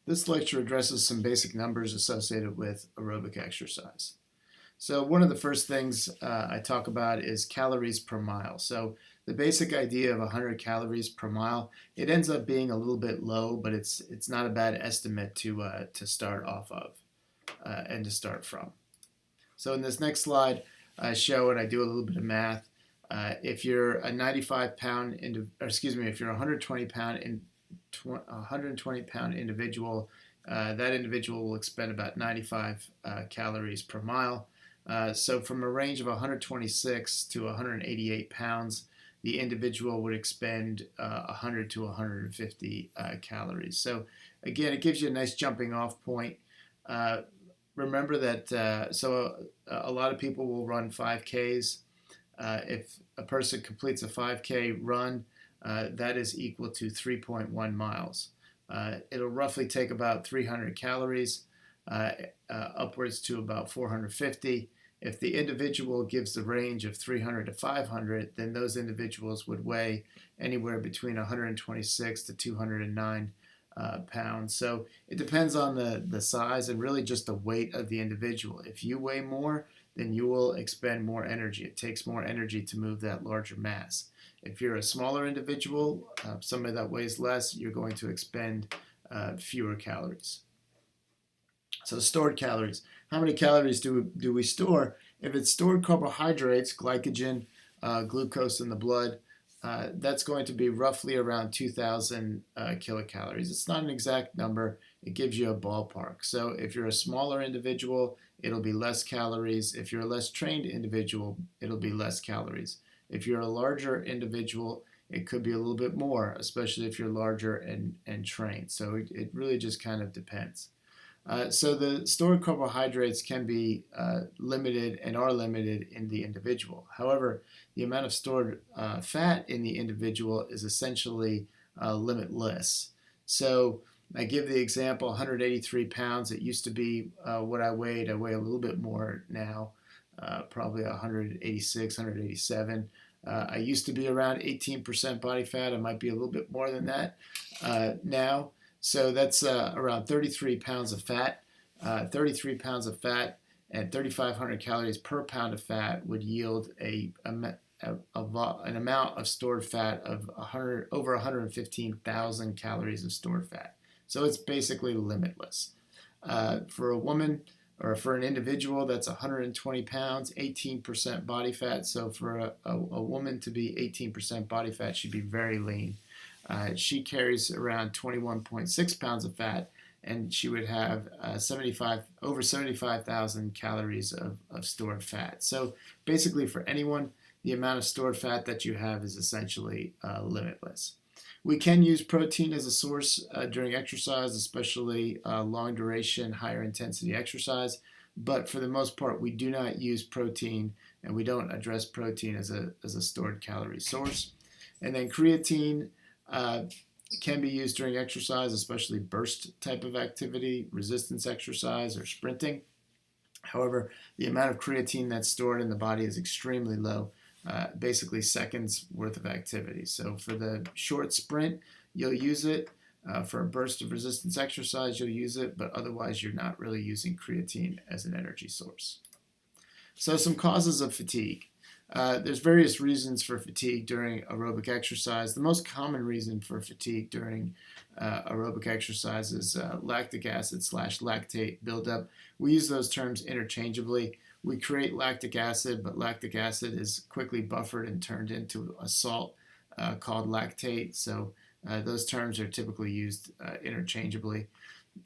This lecture addresses some basic numbers associated with aerobic exercise. So one of the first things I talk about is calories per mile. So the basic idea of 100 calories per mile, it ends up being a little bit low, but it's not a bad estimate to start off of and to start from. So in this next slide, I show and I do a little bit of math. If you're a 95 pound, if you're a 120 pound individual, that individual will expend about 95 calories per mile. So from a range of 126 to 188 pounds, the individual would expend 100 to 150 calories. So again, it gives you a nice jumping off point. Remember that a lot of people will run 5Ks. If a person completes a 5K run, that is equal to 3.1 miles. It'll roughly take about 300 calories, upwards to about 450. If the individual gives the range of 300 to 500, then those individuals would weigh anywhere between 126 to 209 pounds. So it depends on the size and really just the weight of the individual. If you weigh more, then you will expend more energy. It takes more energy to move that larger mass. If you're a smaller individual, somebody that weighs less, you're going to expend fewer calories. So stored calories. How many calories do we store? If it's stored carbohydrates, glycogen, glucose in the blood, that's going to be roughly around 2,000 kilocalories. It's not an exact number. It gives you a ballpark. So if you're a smaller individual, it'll be less calories. If you're a less trained individual, it'll be less calories. If you're a larger individual, it could be a little bit more, especially if you're larger and trained. So it really just kind of depends. So the stored carbohydrates can be limited and are limited in the individual. However, the amount of stored fat in the individual is essentially limitless. So I give the example 183 pounds. It used to be what I weighed. I weigh a little bit more now, probably 186, 187. I used to be around 18% body fat. I might be a little bit more than that now. So that's around 33 pounds of fat. 33 pounds of fat and 3,500 calories per pound of fat would yield an amount of stored fat of over 115,000 calories of stored fat. So it's basically limitless. For a woman or for an individual, that's 120 pounds, 18% body fat. So for a woman to be 18% body fat, she'd be very lean. She carries around 21.6 pounds of fat, and she would have over 75,000 calories of stored fat. So basically for anyone, the amount of stored fat that you have is essentially limitless. We can use protein as a source during exercise, especially long duration, higher intensity exercise. But for the most part, we do not use protein, and we don't address protein as a stored calorie source. And then creatine can be used during exercise, especially burst type of activity, resistance exercise, or sprinting. However, the amount of creatine that's stored in the body is extremely low, basically seconds worth of activity. So for the short sprint, you'll use it. For a burst of resistance exercise, you'll use it, but otherwise you're not really using creatine as an energy source. So some causes of fatigue. There's various reasons for fatigue during aerobic exercise. The most common reason for fatigue during aerobic exercise is lactic acid / lactate buildup. We use those terms interchangeably. We create lactic acid, but lactic acid is quickly buffered and turned into a salt called lactate. So those terms are typically used interchangeably.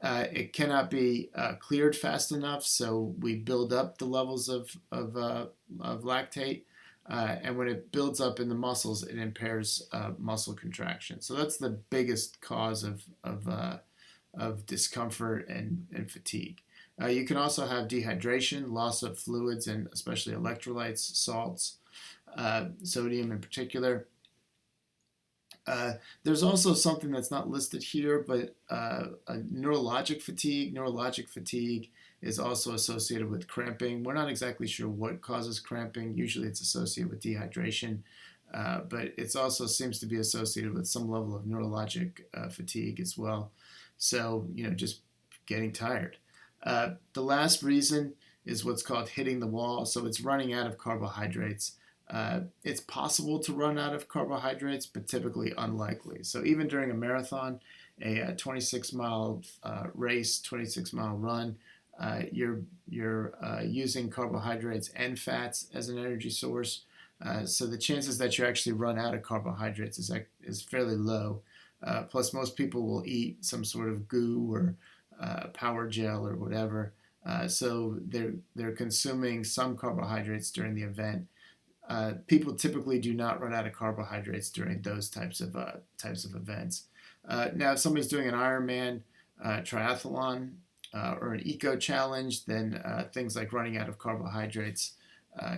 It cannot be cleared fast enough, so we build up the levels of lactate. And when it builds up in the muscles, it impairs muscle contraction. So that's the biggest cause of discomfort and fatigue. You can also have dehydration, loss of fluids, and especially electrolytes, salts, sodium in particular. There's also something that's not listed here, but neurologic fatigue. Neurologic fatigue is also associated with cramping. We're not exactly sure what causes cramping. Usually it's associated with dehydration, but it also seems to be associated with some level of neurologic fatigue as well. So, just getting tired. The last reason is what's called hitting the wall. So it's running out of carbohydrates. It's possible to run out of carbohydrates, but typically unlikely. So even during a marathon, a 26-mile race, 26-mile run, you're using carbohydrates and fats as an energy source. So the chances that you actually run out of carbohydrates is fairly low. Plus, most people will eat some sort of goo or power gel or whatever. So they're consuming some carbohydrates during the event. People typically do not run out of carbohydrates during those types of events. Now, if somebody's doing an Ironman triathlon or an eco challenge, then things like running out of carbohydrates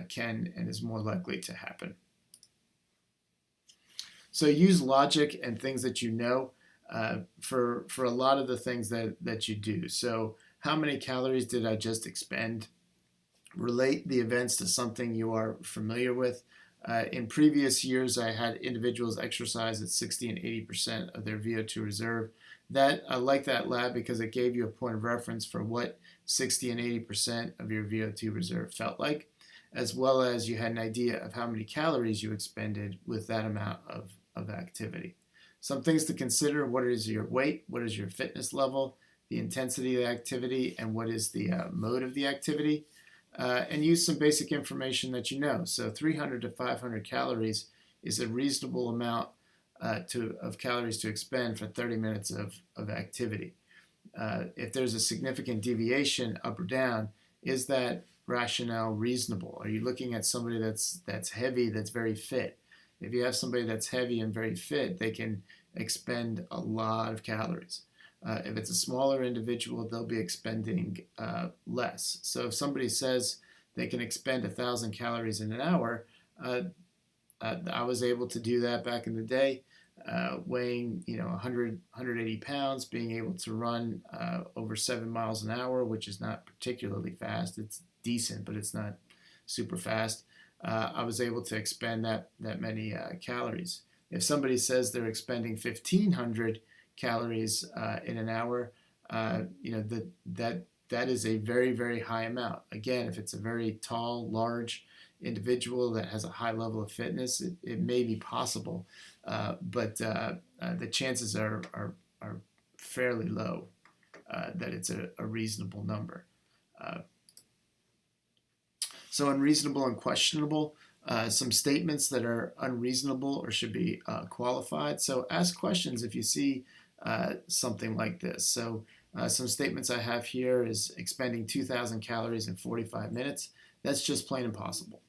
can and is more likely to happen. So use logic and things that you know for a lot of the things that you do. So how many calories did I just expend? Relate the events to something you are familiar with. In previous years, I had individuals exercise at 60 and 80% of their VO2 reserve. I like that lab because it gave you a point of reference for what 60 and 80% of your VO2 reserve felt like, as well as you had an idea of how many calories you expended with that amount of activity. Some things to consider: what is your weight, what is your fitness level, the intensity of the activity, and what is the mode of the activity. And use some basic information that you know. So 300 to 500 calories is a reasonable amount of calories to expend for 30 minutes of activity. If there's a significant deviation up or down, is that rationale reasonable? Are you looking at somebody that's heavy, that's very fit? If you have somebody that's heavy and very fit, they can expend a lot of calories. If it's a smaller individual, they'll be expending less. So if somebody says they can expend 1,000 calories in an hour, I was able to do that back in the day, weighing 180 pounds, being able to run over 7 miles an hour, which is not particularly fast. It's decent, but it's not super fast. I was able to expend that many calories. If somebody says they're expending 1,500 calories in an hour, that is a very, very high amount. Again, if it's a very tall, large individual that has a high level of fitness, it may be possible, but the chances are fairly low that it's a reasonable number. So unreasonable and questionable. Some statements that are unreasonable or should be qualified. So ask questions if you see something like this. So some statements I have here is expending 2,000 calories in 45 minutes. That's just plain impossible.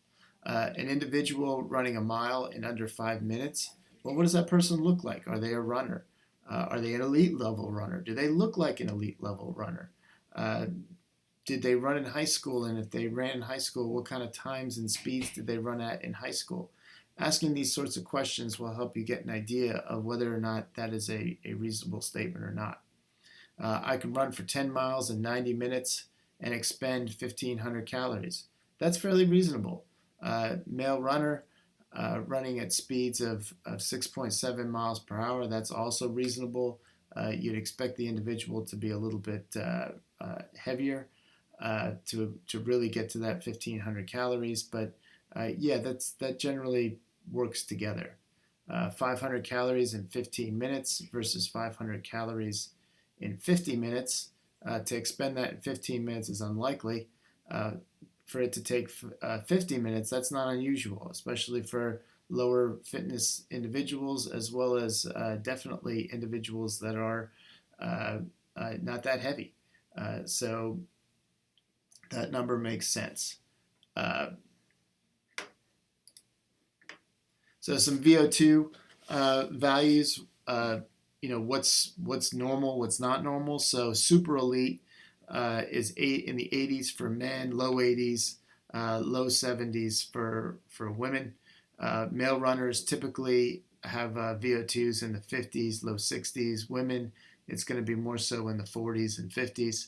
An individual running a mile in under 5 minutes. Well, what does that person look like? Are they a runner? Are they an elite level runner? Do they look like an elite level runner? Did they run in high school? And if they ran in high school, what kind of times and speeds did they run at in high school? Asking these sorts of questions will help you get an idea of whether or not that is a reasonable statement or not. I can run for 10 miles in 90 minutes and expend 1,500 calories. That's fairly reasonable. Male runner running at speeds of 6.7 miles per hour, that's also reasonable. You'd expect the individual to be a little bit heavier to really get to that 1,500 calories, but yeah, that generally works together. 500 calories in 15 minutes versus 500 calories in 50 minutes. To expend that in 15 minutes is unlikely. For it to take 50 minutes, that's not unusual, especially for lower fitness individuals, as well as definitely individuals that are not that heavy. So that number makes sense. So some VO2 values, what's normal, what's not normal. So super elite is in the 80s for men, low 80s, low 70s for women. Male runners typically have VO2s in the 50s, low 60s. Women, it's going to be more so in the 40s and 50s.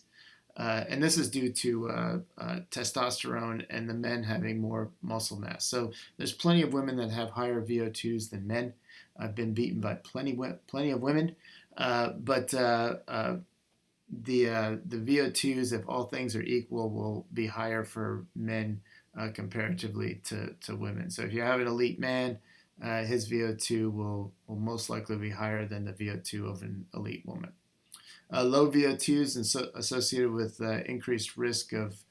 And this is due to testosterone and the men having more muscle mass. So there's plenty of women that have higher VO2s than men. I've been beaten by plenty of women. But the VO2s, if all things are equal, will be higher for men comparatively to women. So if you have an elite man, his VO2 will most likely be higher than the VO2 of an elite woman. Low VO2s associated with increased risk of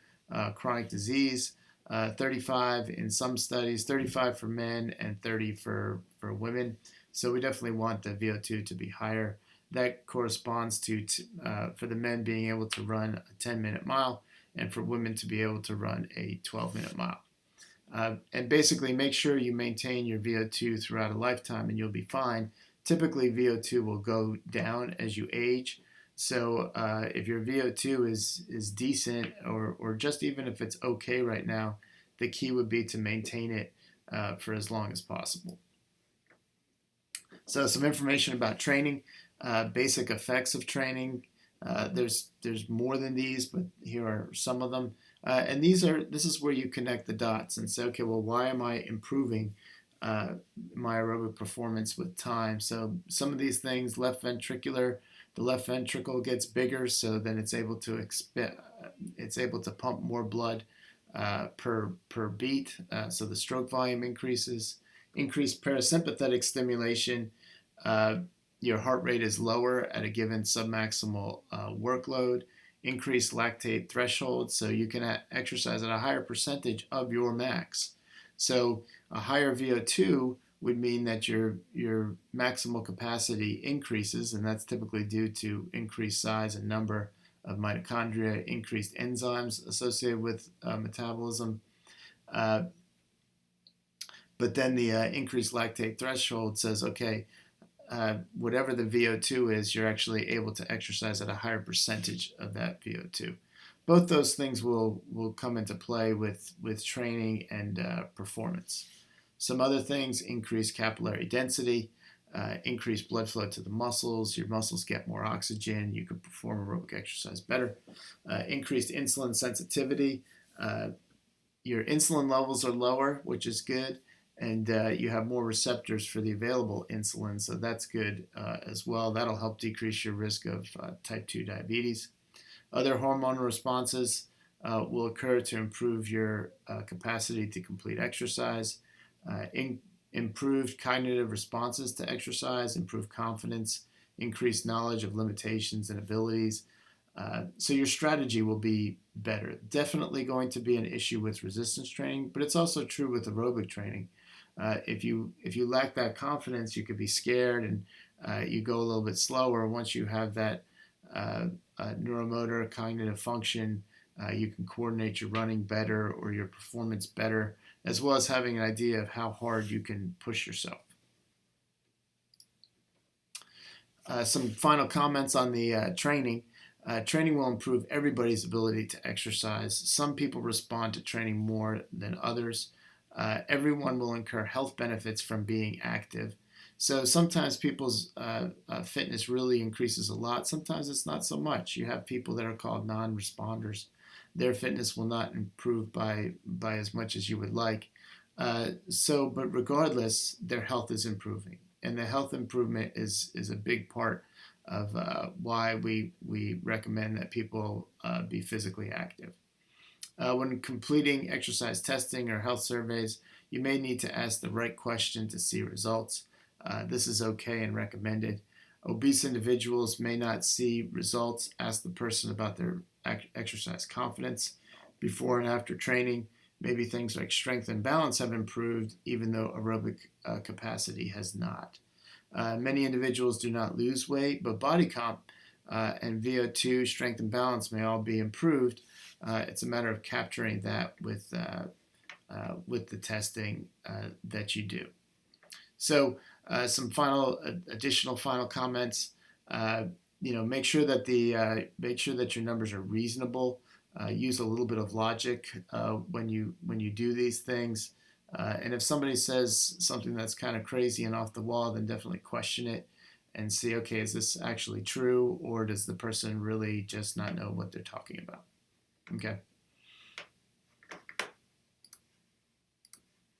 chronic disease. 35 in some studies, 35 for men and 30 for women. So we definitely want the VO2 to be higher. That corresponds to for the men being able to run a 10-minute mile, and for women to be able to run a 12-minute mile. And basically make sure you maintain your VO2 throughout a lifetime and you'll be fine. Typically VO2 will go down as you age. So if your VO2 is decent, or just even if it's okay right now, the key would be to maintain it for as long as possible. So some information about training, basic effects of training. There's more than these, but here are some of them. And this is where you connect the dots and say, okay, well, why am I improving my aerobic performance with time? So some of these things, left ventricular, the left ventricle gets bigger, so then it's able to pump more blood per beat. So the stroke volume increases. Increased parasympathetic stimulation. Your heart rate is lower at a given submaximal workload. Increased lactate threshold, so you can exercise at a higher percentage of your max. So a higher VO2 would mean that your maximal capacity increases, and that's typically due to increased size and number of mitochondria, increased enzymes associated with metabolism. But then the increased lactate threshold says, okay, whatever the VO2 is, you're actually able to exercise at a higher percentage of that VO2. Both those things will come into play with training and performance. Some other things: increased capillary density, increased blood flow to the muscles. Your muscles get more oxygen. You can perform aerobic exercise better. Increased insulin sensitivity. Your insulin levels are lower, which is good. And you have more receptors for the available insulin, so that's good as well. That'll help decrease your risk of type 2 diabetes. Other hormone responses will occur to improve your capacity to complete exercise. Improved cognitive responses to exercise, improved confidence, increased knowledge of limitations and abilities. So your strategy will be better. Definitely going to be an issue with resistance training, but it's also true with aerobic training. If you lack that confidence, you could be scared and you go a little bit slower. Once you have that neuromotor cognitive function, you can coordinate your running better or your performance better, as well as having an idea of how hard you can push yourself. Some final comments on the training. Training will improve everybody's ability to exercise. Some people respond to training more than others. Everyone will incur health benefits from being active. So sometimes people's fitness really increases a lot. Sometimes it's not so much. You have people that are called non-responders. Their fitness will not improve by as much as you would like. But regardless, their health is improving. And the health improvement is a big part of why we recommend that people be physically active. When completing exercise testing or health surveys, you may need to ask the right question to see results. This is okay and recommended. Obese individuals may not see results. Ask the person about their exercise confidence before and after training. Maybe things like strength and balance have improved, even though aerobic capacity has not. Many individuals do not lose weight, but body comp and VO2, strength and balance may all be improved. It's a matter of capturing that with the testing that you do. So some additional final comments. Make sure that your numbers are reasonable. Use a little bit of logic when you do these things. And if somebody says something that's kind of crazy and off the wall, then definitely question it and see, okay, is this actually true, or does the person really just not know what they're talking about? Okay.